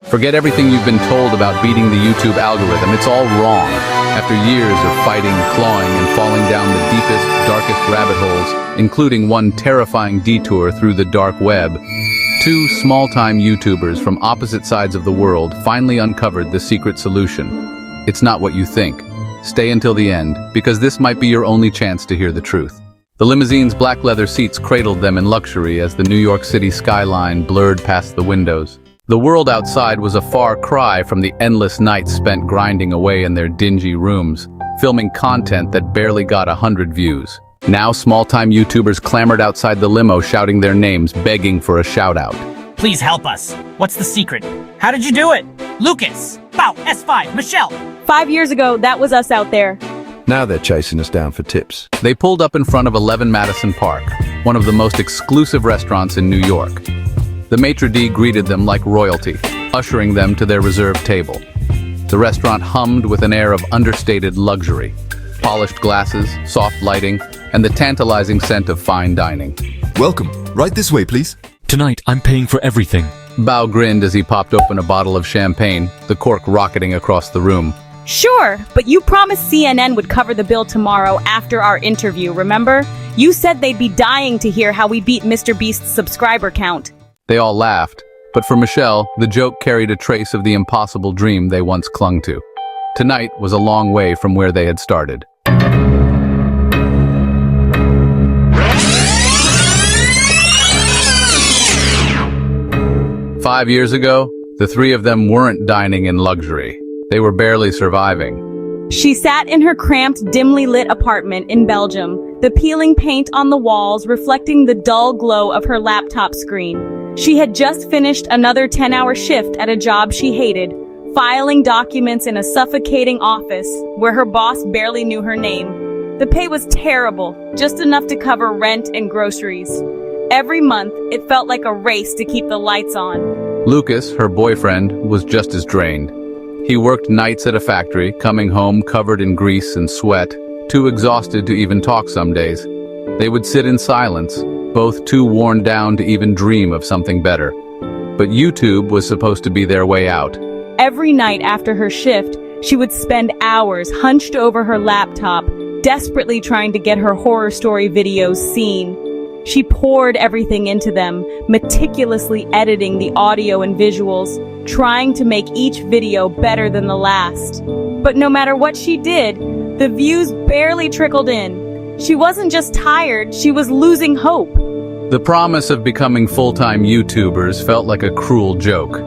Forget everything you've been told about beating the YouTube algorithm. It's all wrong. After years of fighting, clawing, and falling down the deepest, darkest rabbit holes, including one terrifying detour through the dark web, two small-time YouTubers from opposite sides of the world finally uncovered the secret solution. It's not what you think. Stay until the end, because this might be your only chance to hear the truth. The limousine's black leather seats cradled them in luxury as the New York City skyline blurred past the windows. The world outside was a far cry from the endless nights spent grinding away in their dingy rooms, filming content that barely got 100 views. Now small-time YouTubers clamored outside the limo shouting their names, begging for a shout-out. Please help us. What's the secret? How did you do it? Lucas, Bow, S5, Michelle. 5 years ago, that was us out there. Now they're chasing us down for tips. They pulled up in front of 11 Madison Park, one of the most exclusive restaurants in New York. The maitre d' greeted them like royalty, ushering them to their reserved table. The restaurant hummed with an air of understated luxury. Polished glasses, soft lighting, and the tantalizing scent of fine dining. Welcome. Right this way, please. Tonight, I'm paying for everything. Bao grinned as he popped open a bottle of champagne, the cork rocketing across the room. Sure, but you promised CNN would cover the bill tomorrow after our interview, remember? You said they'd be dying to hear how we beat Mr. Beast's subscriber count. They all laughed, but for Michelle, the joke carried a trace of the impossible dream they once clung to. Tonight was a long way from where they had started. Five years ago, the three of them weren't dining in luxury. They were barely surviving. She sat in her cramped, dimly lit apartment in Belgium, the peeling paint on the walls reflecting the dull glow of her laptop screen. She had just finished another 10-hour shift at a job she hated, filing documents in a suffocating office where her boss barely knew her name. The pay was terrible, just enough to cover rent and groceries. Every month, it felt like a race to keep the lights on. Lucas, her boyfriend, was just as drained. He worked nights at a factory, coming home covered in grease and sweat, too exhausted to even talk some days. They would sit in silence, both too worn down to even dream of something better. But YouTube was supposed to be their way out. Every night after her shift, she would spend hours hunched over her laptop, desperately trying to get her horror story videos seen. She poured everything into them, meticulously editing the audio and visuals, trying to make each video better than the last. But no matter what she did, the views barely trickled in. She wasn't just tired, she was losing hope. The promise of becoming full-time YouTubers felt like a cruel joke.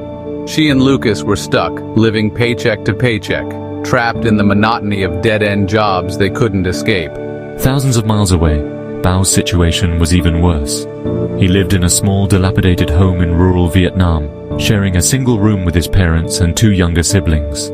She and Lucas were stuck, living paycheck to paycheck, trapped in the monotony of dead-end jobs they couldn't escape. Thousands of miles away, Bao's situation was even worse. He lived in a small, dilapidated home in rural Vietnam, sharing a single room with his parents and two younger siblings.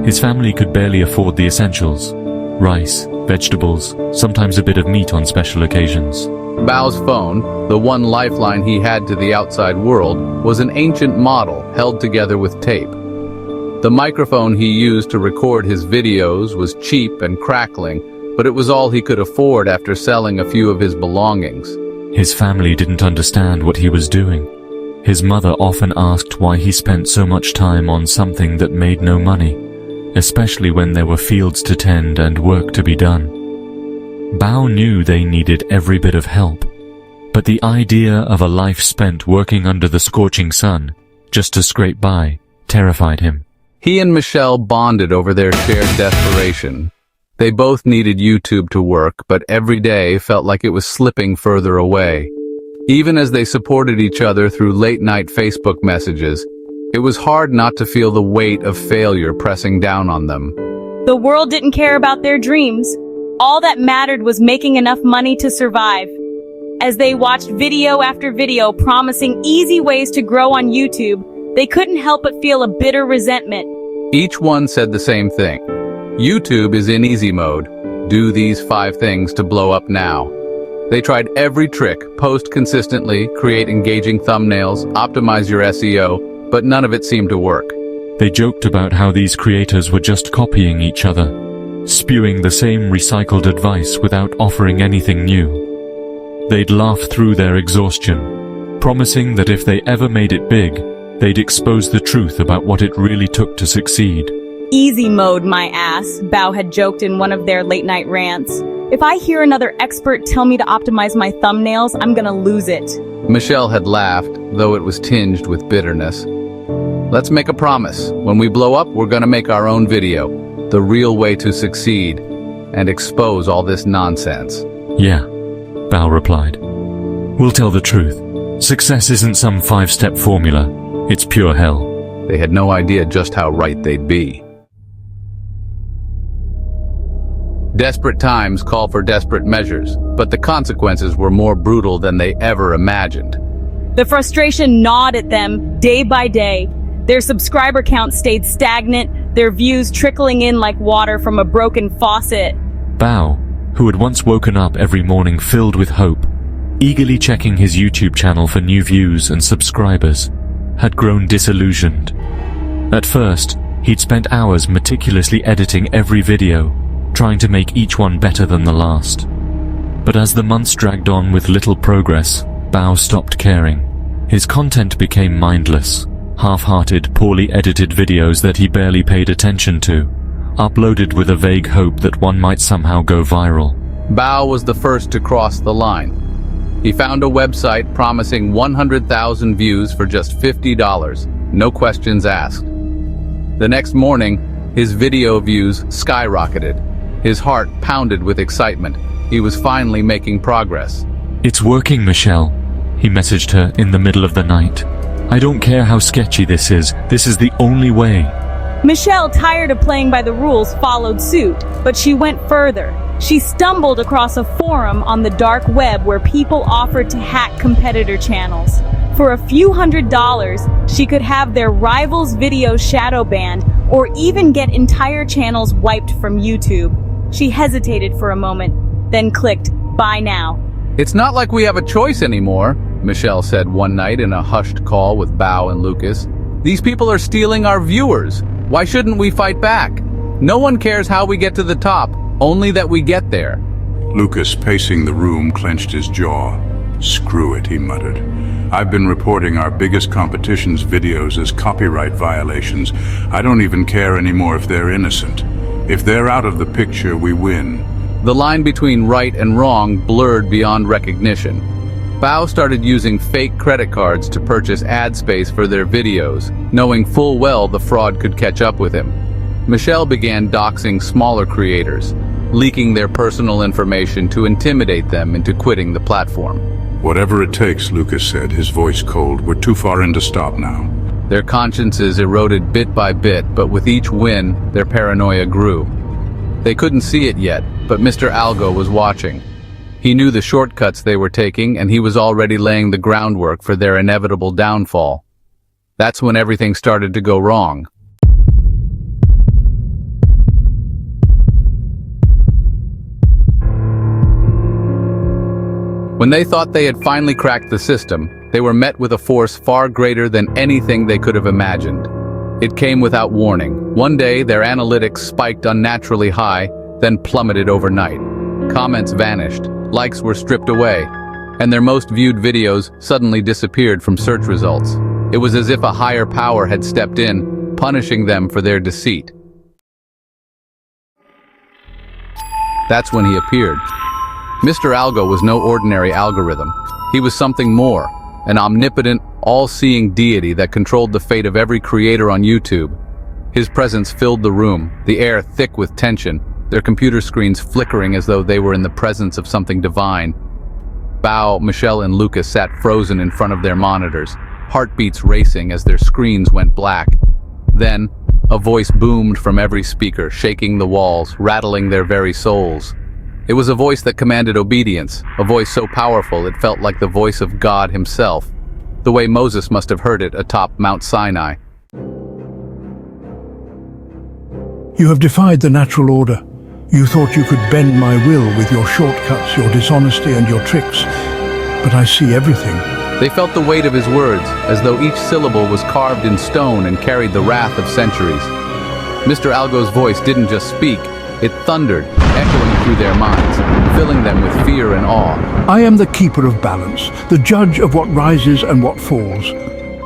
His family could barely afford the essentials: rice, vegetables, sometimes a bit of meat on special occasions. Bao's phone, the one lifeline he had to the outside world, was an ancient model held together with tape. The microphone he used to record his videos was cheap and crackling, but it was all he could afford after selling a few of his belongings. His family didn't understand what he was doing. His mother often asked why he spent so much time on something that made no money, especially when there were fields to tend and work to be done. Bao knew they needed every bit of help, but the idea of a life spent working under the scorching sun, just to scrape by, terrified him. He and Michelle bonded over their shared desperation. They both needed YouTube to work, but every day felt like it was slipping further away. Even as they supported each other through late-night Facebook messages, it was hard not to feel the weight of failure pressing down on them. The world didn't care about their dreams. All that mattered was making enough money to survive. As they watched video after video promising easy ways to grow on YouTube, they couldn't help but feel a bitter resentment. Each one said the same thing. YouTube is in easy mode. Do these 5 things to blow up now. They tried every trick: post consistently, create engaging thumbnails, optimize your SEO, but none of it seemed to work. They joked about how these creators were just copying each other, spewing the same recycled advice without offering anything new. They'd laugh through their exhaustion, promising that if they ever made it big, they'd expose the truth about what it really took to succeed. Easy mode, my ass, Bao had joked in one of their late-night rants. If I hear another expert tell me to optimize my thumbnails, I'm gonna lose it. Michelle had laughed, though it was tinged with bitterness. Let's make a promise. When we blow up, we're gonna make our own video. The real way to succeed. And expose all this nonsense. Yeah, Bao replied. We'll tell the truth. Success isn't some 5-step formula. It's pure hell. They had no idea just how right they'd be. Desperate times call for desperate measures, but the consequences were more brutal than they ever imagined. The frustration gnawed at them day by day. Their subscriber count stayed stagnant, their views trickling in like water from a broken faucet. Bao, who had once woken up every morning filled with hope, eagerly checking his YouTube channel for new views and subscribers, had grown disillusioned. At first, he'd spent hours meticulously editing every video, trying to make each one better than the last. But as the months dragged on with little progress, Bao stopped caring. His content became mindless, half-hearted, poorly edited videos that he barely paid attention to, uploaded with a vague hope that one might somehow go viral. Bao was the first to cross the line. He found a website promising 100,000 views for just $50, no questions asked. The next morning, his video views skyrocketed. His heart pounded with excitement. He was finally making progress. It's working, Michelle, he messaged her in the middle of the night. I don't care how sketchy this is the only way. Michelle, tired of playing by the rules, followed suit, but she went further. She stumbled across a forum on the dark web where people offered to hack competitor channels. For a few $100s, she could have their rivals' videos shadow banned or even get entire channels wiped from YouTube. She hesitated for a moment, then clicked, "Buy now." It's not like we have a choice anymore, Michelle said one night in a hushed call with Bao and Lucas. These people are stealing our viewers. Why shouldn't we fight back? No one cares how we get to the top, only that we get there. Lucas, pacing the room, clenched his jaw. Screw it, he muttered. I've been reporting our biggest competition's videos as copyright violations. I don't even care anymore if they're innocent. If they're out of the picture, we win. The line between right and wrong blurred beyond recognition. Bao started using fake credit cards to purchase ad space for their videos, knowing full well the fraud could catch up with him. Michelle began doxing smaller creators, leaking their personal information to intimidate them into quitting the platform. Whatever it takes, Lucas said, his voice cold. We're too far in to stop now. Their consciences eroded bit by bit, but with each win, their paranoia grew. They couldn't see it yet, but Mr. Algo was watching. He knew the shortcuts they were taking, and he was already laying the groundwork for their inevitable downfall. That's when everything started to go wrong. When they thought they had finally cracked the system, they were met with a force far greater than anything they could have imagined. It came without warning. One day, their analytics spiked unnaturally high, then plummeted overnight. Comments vanished, likes were stripped away, and their most viewed videos suddenly disappeared from search results. It was as if a higher power had stepped in, punishing them for their deceit. That's when he appeared. Mr. Algo was no ordinary algorithm. He was something more, an omnipotent, all-seeing deity that controlled the fate of every creator on YouTube. His presence filled the room, the air thick with tension, their computer screens flickering as though they were in the presence of something divine. Bao, Michelle, and Lucas sat frozen in front of their monitors, heartbeats racing as their screens went black. Then, a voice boomed from every speaker, shaking the walls, rattling their very souls. It was a voice that commanded obedience, a voice so powerful it felt like the voice of God himself, the way Moses must have heard it atop Mount Sinai. You have defied the natural order. You thought you could bend my will with your shortcuts, your dishonesty, and your tricks. But I see everything. They felt the weight of his words, as though each syllable was carved in stone and carried the wrath of centuries. Mr. Algo's voice didn't just speak, it thundered, echoing through their minds, filling them with fear and awe. I am the keeper of balance, the judge of what rises and what falls.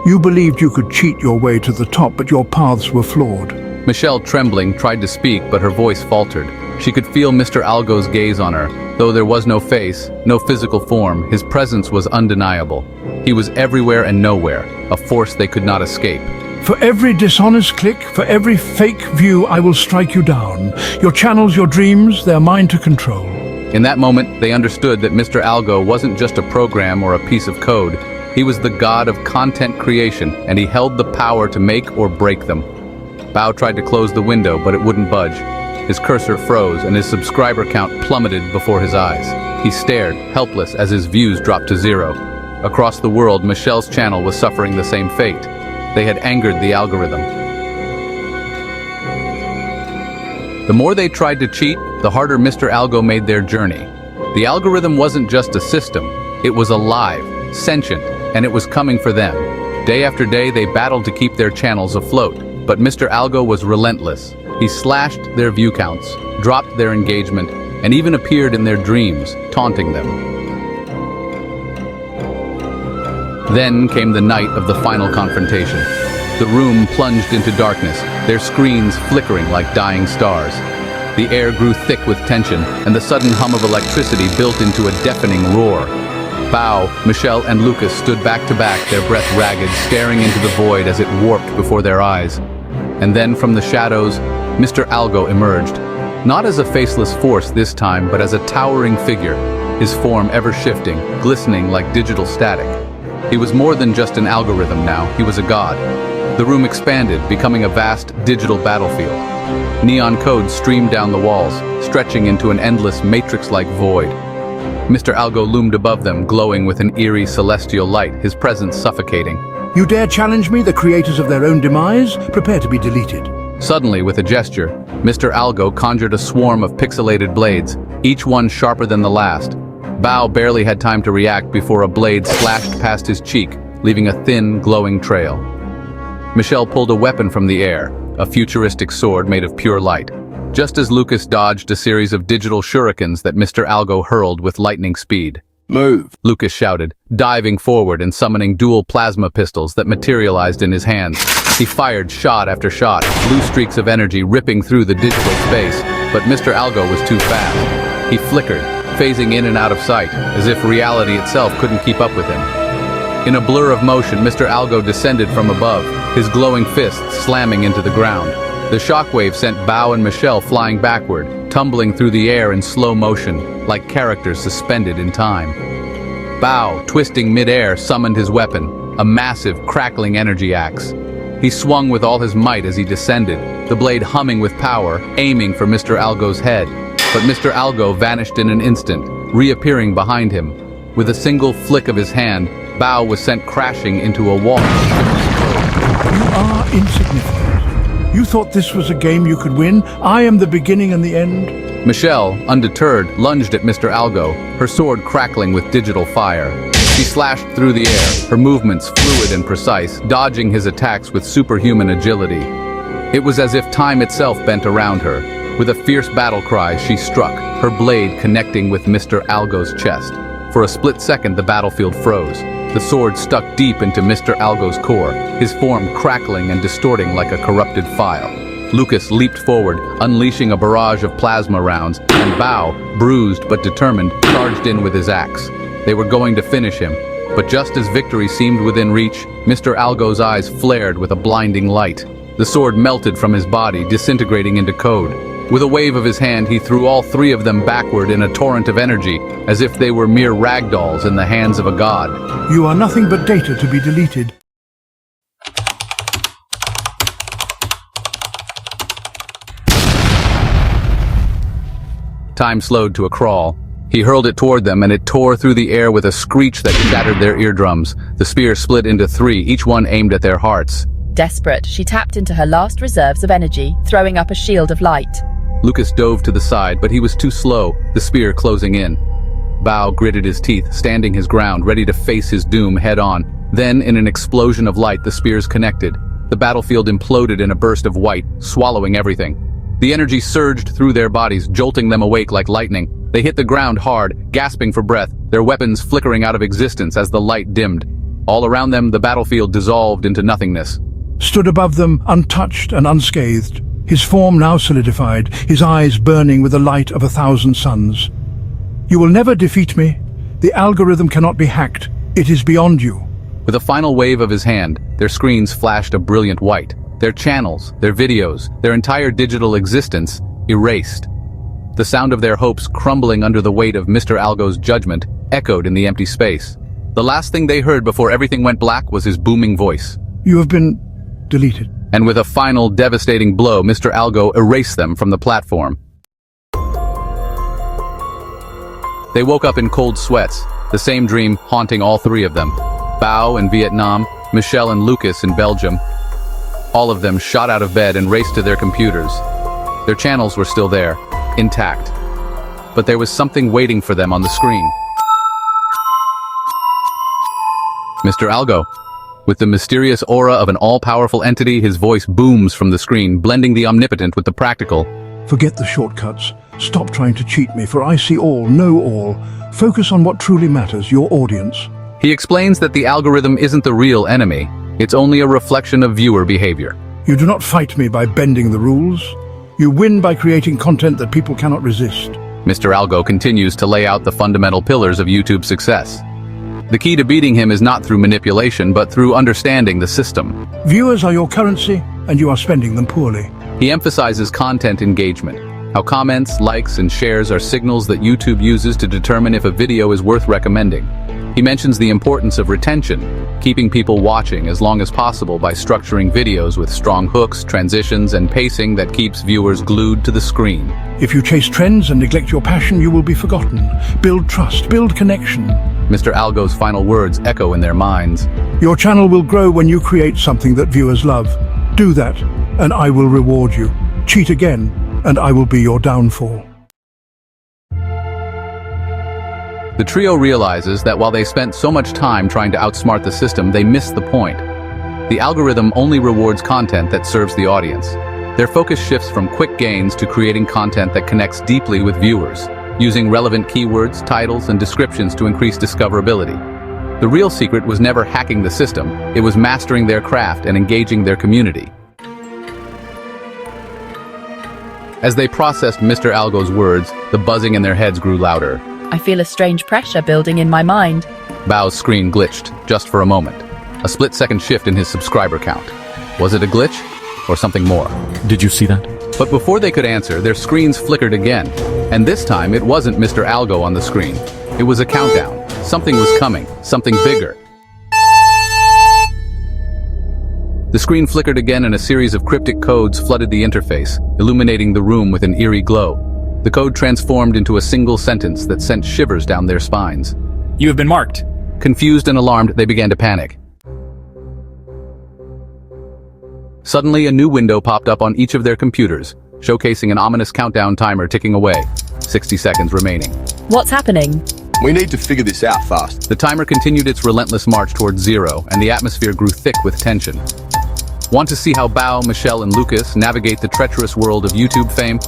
You believed you could cheat your way to the top, but your paths were flawed. Michelle, trembling, tried to speak, but her voice faltered. She could feel Mr. Algo's gaze on her. Though there was no face, no physical form, his presence was undeniable. He was everywhere and nowhere, a force they could not escape. For every dishonest click, for every fake view, I will strike you down. Your channels, your dreams, they're mine to control. In that moment, they understood that Mr. Algo wasn't just a program or a piece of code. He was the god of content creation, and he held the power to make or break them. Bao tried to close the window, but it wouldn't budge. His cursor froze, and his subscriber count plummeted before his eyes. He stared, helpless, as his views dropped to zero. Across the world, Michelle's channel was suffering the same fate. They had angered the algorithm. The more they tried to cheat, the harder Mr. Algo made their journey. The algorithm wasn't just a system. It was alive, sentient, and it was coming for them. Day after day, they battled to keep their channels afloat. But Mr. Algo was relentless. He slashed their view counts, dropped their engagement, and even appeared in their dreams, taunting them. Then came the night of the final confrontation. The room plunged into darkness, their screens flickering like dying stars. The air grew thick with tension, and the sudden hum of electricity built into a deafening roar. Bao, Michelle, and Lucas stood back to back, their breath ragged, staring into the void as it warped before their eyes. And then from the shadows, Mr. Algo emerged. Not as a faceless force this time, but as a towering figure, his form ever shifting, glistening like digital static. He was more than just an algorithm now, he was a god. The room expanded, becoming a vast digital battlefield. Neon codes streamed down the walls, stretching into an endless matrix-like void. Mr. Algo loomed above them, glowing with an eerie celestial light, his presence suffocating. You dare challenge me, the creators of their own demise? Prepare to be deleted. Suddenly, with a gesture, Mr. Algo conjured a swarm of pixelated blades, each one sharper than the last. Bao barely had time to react before a blade slashed past his cheek, leaving a thin, glowing trail. Michelle pulled a weapon from the air, a futuristic sword made of pure light. Just as Lucas dodged a series of digital shurikens that Mr. Algo hurled with lightning speed. Move! Lucas shouted, diving forward and summoning dual plasma pistols that materialized in his hands. He fired shot after shot, blue streaks of energy ripping through the digital space, but Mr. Algo was too fast. He flickered, phasing in and out of sight, as if reality itself couldn't keep up with him. In a blur of motion, Mr. Algo descended from above, his glowing fists slamming into the ground. The shockwave sent Bao and Michelle flying backward, tumbling through the air in slow motion, like characters suspended in time. Bao, twisting mid-air, summoned his weapon, a massive, crackling energy axe. He swung with all his might as he descended, the blade humming with power, aiming for Mr. Algo's head. But Mr. Algo vanished in an instant, reappearing behind him. With a single flick of his hand, Bao was sent crashing into a wall. You are insignificant. You thought this was a game you could win? I am the beginning and the end. Michelle, undeterred, lunged at Mr. Algo, her sword crackling with digital fire. She slashed through the air, her movements fluid and precise, dodging his attacks with superhuman agility. It was as if time itself bent around her. With a fierce battle cry, she struck, her blade connecting with Mr. Algo's chest. For a split second, the battlefield froze. The sword stuck deep into Mr. Algo's core, his form crackling and distorting like a corrupted file. Lucas leaped forward, unleashing a barrage of plasma rounds, and Bao, bruised but determined, charged in with his axe. They were going to finish him, but just as victory seemed within reach, Mr. Algo's eyes flared with a blinding light. The sword melted from his body, disintegrating into code. With a wave of his hand, he threw all three of them backward in a torrent of energy, as if they were mere ragdolls in the hands of a god. You are nothing but data to be deleted. Time slowed to a crawl. He hurled it toward them, and it tore through the air with a screech that shattered their eardrums. The spear split into three, each one aimed at their hearts. Desperate, she tapped into her last reserves of energy, throwing up a shield of light. Lucas dove to the side, but he was too slow, the spear closing in. Bao gritted his teeth, standing his ground, ready to face his doom head-on. Then, in an explosion of light, the spears connected. The battlefield imploded in a burst of white, swallowing everything. The energy surged through their bodies, jolting them awake like lightning. They hit the ground hard, gasping for breath, their weapons flickering out of existence as the light dimmed. All around them, the battlefield dissolved into nothingness. Stood above them, untouched and unscathed, his form now solidified, his eyes burning with the light of 1,000 suns. You will never defeat me. The algorithm cannot be hacked. It is beyond you. With a final wave of his hand, their screens flashed a brilliant white. Their channels, their videos, their entire digital existence erased. The sound of their hopes crumbling under the weight of Mr. Algo's judgment echoed in the empty space. The last thing they heard before everything went black was his booming voice. You have been deleted. And with a final devastating blow, Mr. Algo erased them from the platform. They woke up in cold sweats, the same dream haunting all three of them. Bao in Vietnam, Michelle and Lucas in Belgium. All of them shot out of bed and raced to their computers. Their channels were still there, intact. But there was something waiting for them on the screen. Mr. Algo. With the mysterious aura of an all-powerful entity, his voice booms from the screen, blending the omnipotent with the practical. Forget the shortcuts. Stop trying to cheat me, for I see all, know all. Focus on what truly matters, your audience. He explains that the algorithm isn't the real enemy. It's only a reflection of viewer behavior. You do not fight me by bending the rules. You win by creating content that people cannot resist. Mr. Algo continues to lay out the fundamental pillars of YouTube's success. The key to beating him is not through manipulation, but through understanding the system. Viewers are your currency, and you are spending them poorly. He emphasizes content engagement, how comments, likes, and shares are signals that YouTube uses to determine if a video is worth recommending. He mentions the importance of retention, keeping people watching as long as possible by structuring videos with strong hooks, transitions, and pacing that keeps viewers glued to the screen. If you chase trends and neglect your passion, you will be forgotten. Build trust, build connection. Mr. Algo's final words echo in their minds. Your channel will grow when you create something that viewers love. Do that, and I will reward you. Cheat again, and I will be your downfall. The trio realizes that while they spent so much time trying to outsmart the system, they missed the point. The algorithm only rewards content that serves the audience. Their focus shifts from quick gains to creating content that connects deeply with viewers, using relevant keywords, titles, and descriptions to increase discoverability. The real secret was never hacking the system, it was mastering their craft and engaging their community. As they processed Mr. Algo's words, the buzzing in their heads grew louder. I feel a strange pressure building in my mind. Bao's screen glitched, just for a moment. A split-second shift in his subscriber count. Was it a glitch, or something more? Did you see that? But before they could answer, their screens flickered again. And this time, it wasn't Mr. Algo on the screen. It was a countdown. Something was coming, something bigger. The screen flickered again and a series of cryptic codes flooded the interface, illuminating the room with an eerie glow. The code transformed into a single sentence that sent shivers down their spines. You have been marked. Confused and alarmed, they began to panic. Suddenly, a new window popped up on each of their computers, showcasing an ominous countdown timer ticking away. 60 seconds remaining. What's happening? We need to figure this out fast. The timer continued its relentless march towards zero, and the atmosphere grew thick with tension. Want to see how Bao, Michelle, and Lucas navigate the treacherous world of YouTube fame?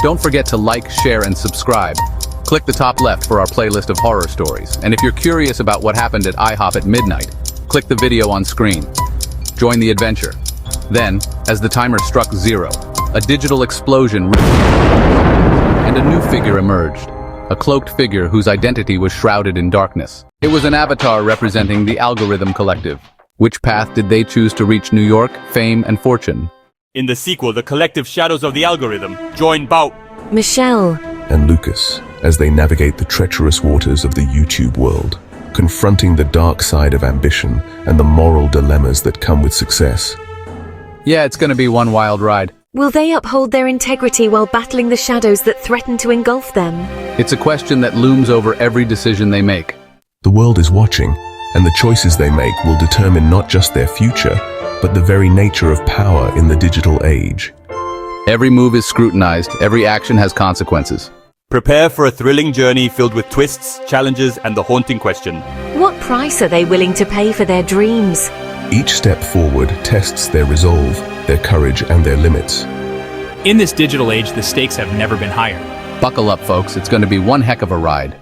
Don't forget to like, share, and subscribe. Click the top left for our playlist of horror stories. And if you're curious about what happened at IHOP at midnight, click the video on screen. Join the adventure. Then, as the timer struck zero, a digital explosion and a new figure emerged. A cloaked figure whose identity was shrouded in darkness. It was an avatar representing the Algorithm Collective. Which path did they choose to reach New York, fame, and fortune? In the sequel, the collective shadows of the algorithm join Bao, Michelle, and Lucas as they navigate the treacherous waters of the YouTube world, confronting the dark side of ambition and the moral dilemmas that come with success. Yeah, it's gonna be one wild ride. will they uphold their integrity while battling the shadows that threaten to engulf them? It's a question that looms over every decision they make. The world is watching, and the choices they make will determine not just their future, but the very nature of power in the digital age. Every move is scrutinized, every action has consequences. Prepare for a thrilling journey filled with twists, challenges, and the haunting question. What price are they willing to pay for their dreams? Each step forward tests their resolve, their courage, and their limits. In this digital age, the stakes have never been higher. Buckle up, folks. It's going to be one heck of a ride.